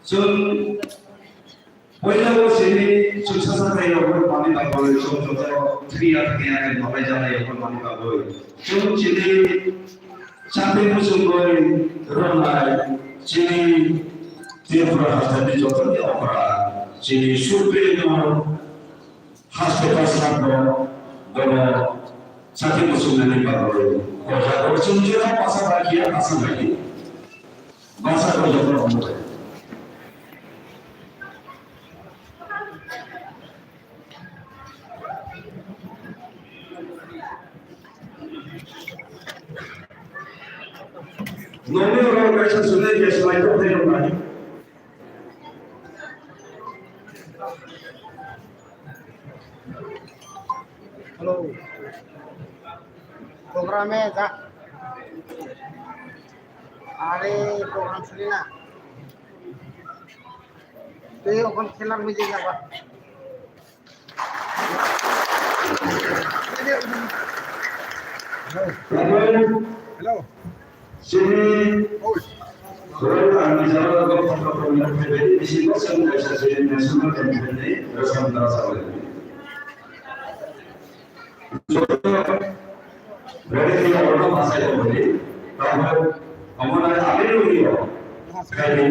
좀 보이려고 재미 주차사에 역을 많이 가고요. 좀 저도 특이하게 바빠잖아요. 역을 많이 가고요. 좀 지리 장비 무슨 거에 그런 날 지리 뒤에프라 하스테디 조금 되어라. 지리 슈페리노 하스테파 산도 너무 장비 무슨 날이 가고요. 그래서 정지가 마사가기야 마사가기. 마사가 역을 없는 거예요. Nome orang baca sudah dia selain itu dia lagi. Halo. Programnya tak. Hari program Selina. Itu akan kelar music apa? Hello. Sini, kalau misalnya kalau program PBB di sini saya sini nasional dan PBB bersama terasa oleh. Berarti kita orang masa yang boleh, kalau kamu nak ambil dulu ya, kali.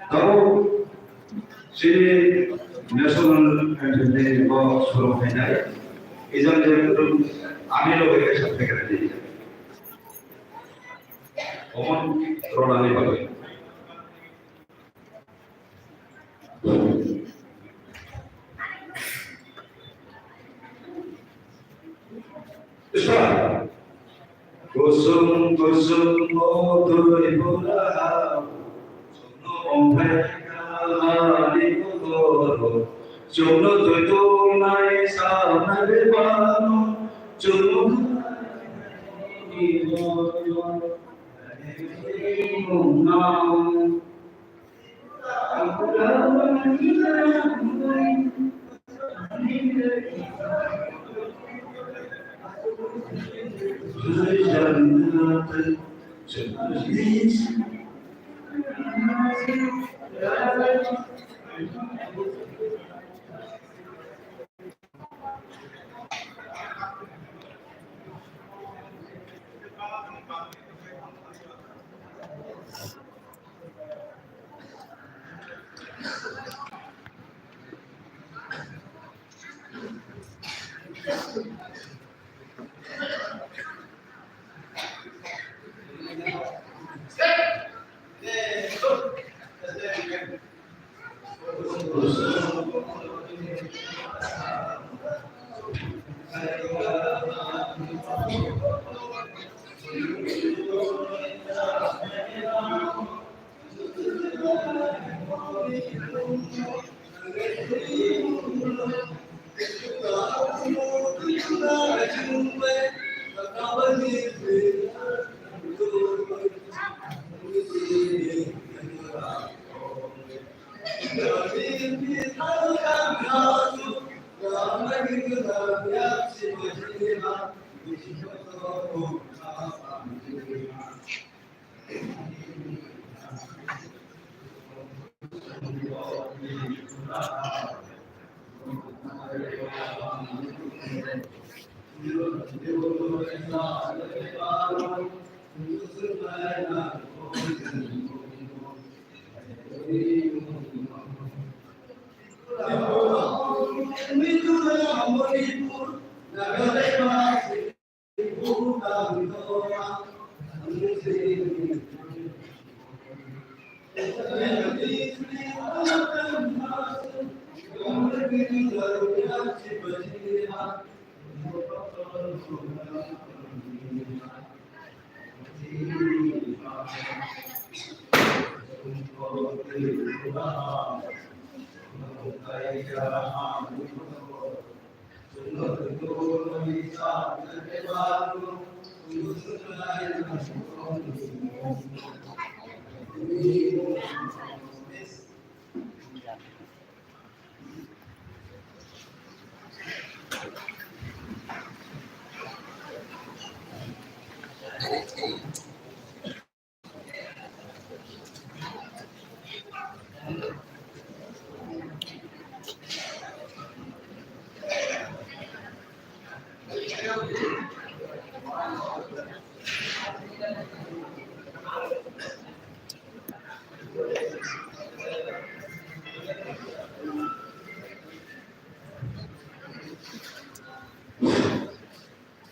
Kalau sini nasional entity ko suruh hai, izan je ambil logo ke sath kar diye. Omon rodani bagai. Start. Kusum kusum odoi bola, sono ompeka di koro, jono doi tonai sanare bano, jono ni moyo, ni mungau, aku dalam hilang.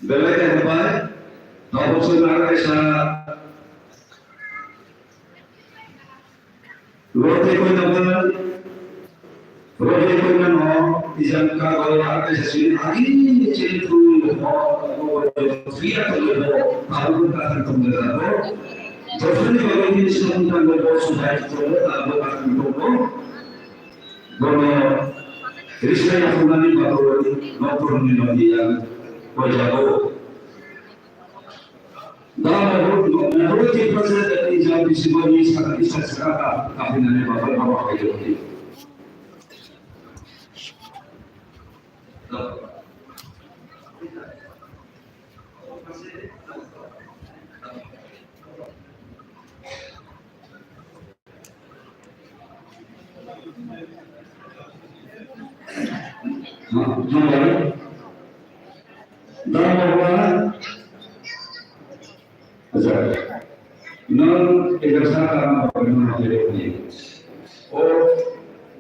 Belajar apa? Tahu sebenarnya saya roti koin nama izan kalau ada sesuatu lagi cerita via kalau tahu kan kemudian jadi kalau ini semuanya berbuat sudah itu tahu kan kemudian Krishna yang fulani baru nopur ni yang wajabu. Dalam menurut proses dari jadi sebagai sangat istiqamah kami nanti bapak itu. Non egressata bagaimana ini. Oh,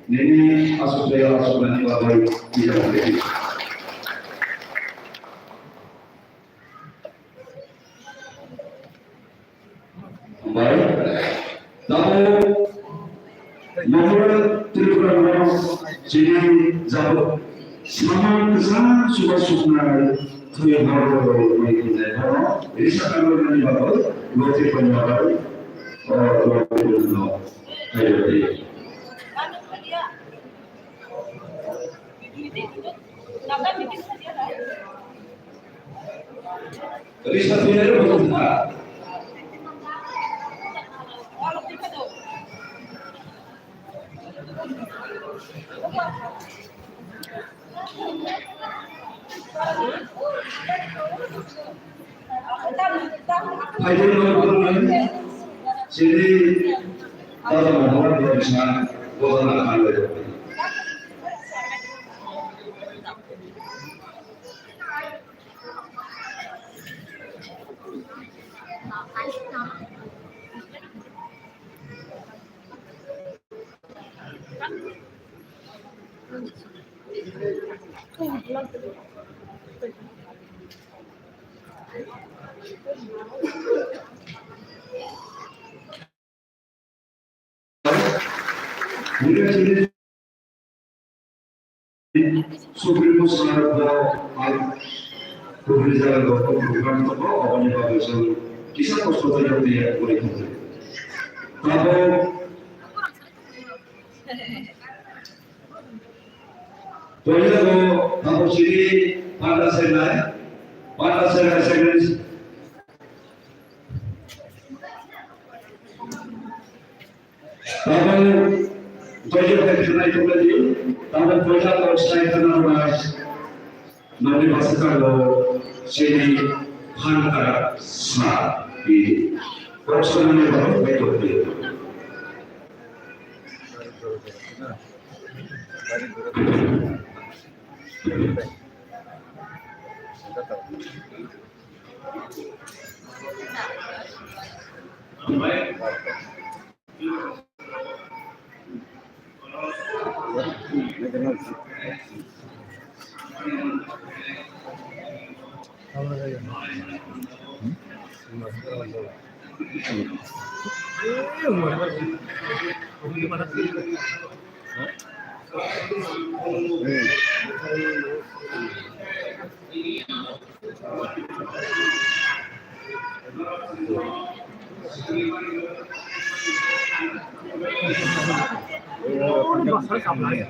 ini asupan bapak tidak boleh. Baik, namun nomor Tripura sini jauh. Sama kesan suka tuh baru ini deh. Ini sekarang ini baru Lote penjualan Lote dulu ayo deh. Jadi satu hari betul tak? Ayo dulu sini kalau mau bisa bukan akan ada. Mungkin Supremo Senado Pubblica program itu apa nih Pak Yusuf? Kisah konsultasi dia boleh itu. Kalau boleh ko kamu sini pada saya segmen kalau Toyo kerja itu lagi, tapi toyo kalau saya kenal mas, nanti pasti kalau sini hantar sah di personalnya baru betul. বছর কামড়ায়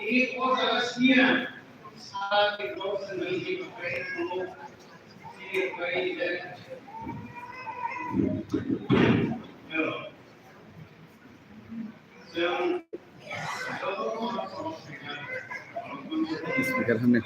Ini posisinya saat di proses menjadi pemain speaker সামনে